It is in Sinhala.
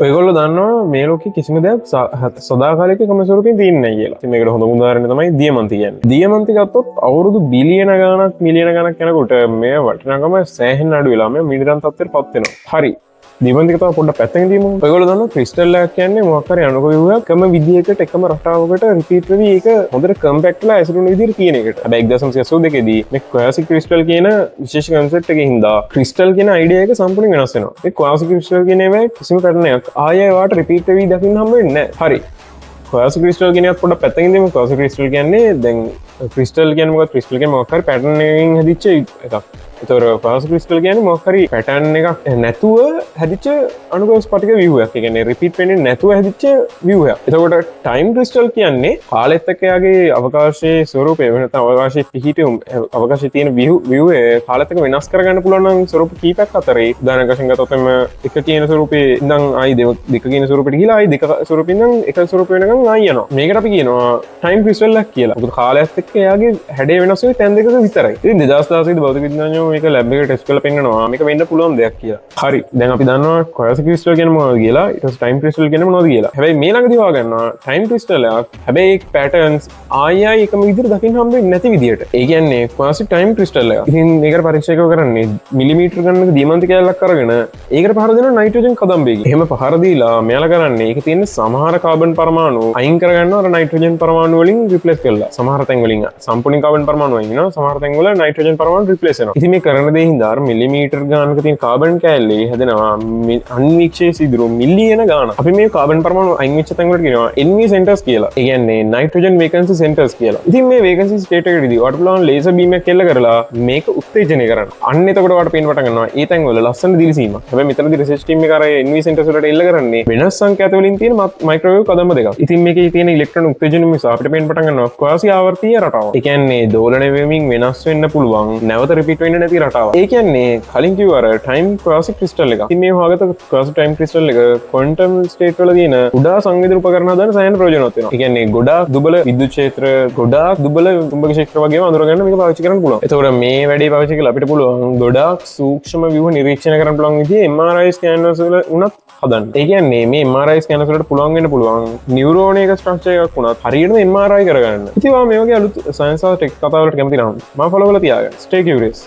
ඔයගොල්ලෝ දන්නවා මේ ලෝකේ කිසිම දෙයක් සදාකාලික ක්‍රම ස්වරූපයෙන් තියෙන්නේ නැහැ කියලා. මේකට හොඳ උදාහරණය තමයි දියමන්ති කියන්නේ. දියමන්ති ගත්තොත් අවුරුදු බිලියන ගණනක් මිලියන ගණනක් යනකොට මේ වටිනාකම සෑහෙන අඩු වෙලා මේ මිනිරන් තත්ත්වයට පත් වෙනවා. හරි. දියමන්ති කතාව පොඩ්ඩක් පැත්තකින් තියමු. ඔයගොල්ලෝ දන්නවා ක්‍රිස්ටල් එකක් කියන්නේ මොකක් හරි අණු කවුවක් එකම විදියකට එකම රටාවකට රිපීට් වෙවි ඒක හොඳට කම්පැක්ට් වෙලා ඇසුරුන විදියට තියෙන එකට. හැබැයි 1982 දී මේ ක්වාසි ක්‍රිස්ටල් කියන විශේෂ කන්සෙප්ට් එකකින් හින්දා ක්‍රිස්ටල් කියන අයිඩියා එක සම්පූර්ණයෙන් වෙනස් වෙනවා. මේ ක්වාසි ක්‍රිස්ටල් කියන ඒවා කිසිම පැටර්න් එකක් ආයෙ වාට රිපීට් වෙවි දකින්න හම්බ වෙන්නේ නැහැ. හරි. ක්වාසි ක්‍රිස්ටල් කියන එකත් පොඩ්ඩක් පැත්තකින් තියමු. ක්වාසි ක්‍රිස්ටල් කියන්නේ දැන් ක්‍රිස්ටල් කියන්නේ මොකක්ද? ක්‍රිස්ටල් කියන්නේ මොකක් හරි පැටර්න් එකකින් හැදිච්ච එකක්. ඒතර ක්වාසි ක්‍රිස්ටල් කියන්නේ මොකක් හරි පැටර්න් එකක් නැතුව හැදිච්ච අණුක ස්පටික ව්‍යුහයක්. ඒ කියන්නේ රිපීට් වෙන්නේ නැතුව හැදිච්ච ව්‍යුහයක්. එතකොට ටයිම් ක්‍රිස්ටල් කියන්නේ කාලෙත් එක්ක යාගේ අවකාශයේ ස්වරූපය වෙන නැත්නම් අවකාශයේ පිහිටුම් අවකාශයේ තියෙන ව්‍යුහය කාලෙත් එක්ක වෙනස් කරගන්න පුළුවන් නම් ස්වරූප කීපයක් අතරේ උදාහරණයක් වශයෙන් ගත්තොත් එම එක කියන ස්වරූපේ ඉඳන් ආයි දෙක කියන ස්වරූපෙට ගිහලා ආයි දෙක ස්වරූපෙ ඉඳන් එක ස්වරූප වෙනකන් ආයි යනවා. මේකට අපි කියනවා ටයිම් ක්‍රිස්ටල් එකක් කියලා. මොකද කාලයත් එක්ක යාගේ හැඩය වෙනස් වෙන්නේ තැන් දෙකක විතරයි. ඉතින් 2016 දී භෞතික විද්‍යාඥයෝ මේක ලැබ් එකේ ටෙස්ට් කරලා පෙන්නනවා මේක වෙන්න පුළුවන් දෙයක් කියලා. හරි. දැන් අපි දන්නවා ක්වාසි ක්‍රිස්ටල් කියන්නේ මොනවද කියලා. ඊට පස්සේ ටයිම් ක්‍රිස්ටල් කියන්නේ මොනවද කියලා. හැබැයි මේ ළඟදී හොයාගන්නවා ටයිම් ක්‍රිස්ටල් එකක්. හැබැයි ඒක පැටර්න්ස් ආයි එකම විදිහට දකින්න හම්බ වෙන්නේ නැති විදිහට. ඒ කියන්නේ ක්වාසි ටයිම් ක්‍රිස්ටල් එකක්. ඉතින් මේකට පරීක්ෂකව කරන්නේ මිලිමීටර ගණනක දියමන්ති කැලලක් අරගෙන ඒකට පහර දෙනවා නයිට්‍රජන් කදම්බයකින්. එහෙම පහර දීලා මෙයාලා කරන්නේ ඒකේ තියෙන සමහර කාබන් පරමාණු අයින් කරගන්නවා අර නයිට්‍රජන් පරමාණු වලින් රිප්ලේස් කරලා. සමහර තැන් වලින් සම්පූර්ණ කාබන් පරමාණු අයින් වෙනවා. සමහර තැන් වල නයිට්‍රජන් පරමාණු රිප්ලේස් වෙනවා. ඉතින් මේ කරන දේ හින්දා අර මිලිමීටර් ගානක තියෙන කාබන් කැලේ හැදෙනවා අන්වීක්ෂයේ සිදුරු මිලියන ගාන. අපි මේ කාබන් පරමාණු අයින් වෙච්ච තැන් වලට කියනවා NV centers කියලා. ඒ කියන්නේ නයිට්‍රජන් වේකන්සි centers කියලා. ඉතින් මේ වේකන්සි ස්ටේට් එකකදී ඔයාලට පුළුවන් ලේසර් බීම් එකක් එල්ල කරලා මේක උත්තේජනය කරන්න. අන්න එතකොට ඔයාලට පේන්න පටන් ගන්නවා ඒ තැන් වල ලස්සන දිලිසීමක්. හැබැයි මෙතනදී රිසර්ච් ටීම් එක අර NV centers වලට එල්ල කරන්නේ වෙනස් සංඛ්‍යාත වලින් තියෙන මයික්‍රෝවේව් කදම්බ දෙකක්. ඉතින් මේකේ තියෙන ඉලෙක්ට්‍රෝන උත්තේජන නිසා අපිට පේන්න පටන් ගන්නවා ක්වාසි ආවර්තීය රටාවක්. ඒ කියන්නේ දෝලණය වෙමින් වෙනස් වෙන්න පුළුවන් නැවත රිපීට් වෙන්නේ නැති රටාවක්. ඒ කියන්නේ කලින් කිව්ව අර ටයිම් ක්වාසි ක්‍රිස්ටල් එක. ඉතින් මේ හොයාගත්ත ක්වාසි ටයිම් ක්‍රිස්ටල් එක ක්වොන්ටම් ස්ටේට් වල තියෙන උඩා සංවේදී උපකරණ හදන සෑහෙන ප්‍රයෝජනවත් වෙනවා. ඒ කියන්නේ ගොඩාක් දුබල විද්‍යුත් ක්ෂේත්‍ර, ගොඩාක් දුබල චුම්බක ක්ෂේත්‍ර වගේම අඳුරගන්න මේක පාවිච්චි කරන්න පුළුවන්. ඒතකොට මේ වැඩේ පාවිච්චි කරලා අපිට පුළුවන් ගොඩාක් සූක්ෂම ව්‍යුහ නිරීක්ෂණය කරන්න පුළුවන් විදිහේ MRI ස්කෑනර්ස් වල උනත් හදන්න. ඒ කියන්නේ මේ MRI ස්කෑනර්ස් වලට පුළුවන් වෙන්න පුළුවන් නියුරෝනයක ස්ට්‍රක්චර් එකක් වුණත් හරියටම MRI කරගන්න. ඉතින් මේ වගේ අලුත් සයන්ස් ආ ටෙක් කතා වලට කැමති නම් මම ෆලෝ කරලා තියාගන්න. Stay curious.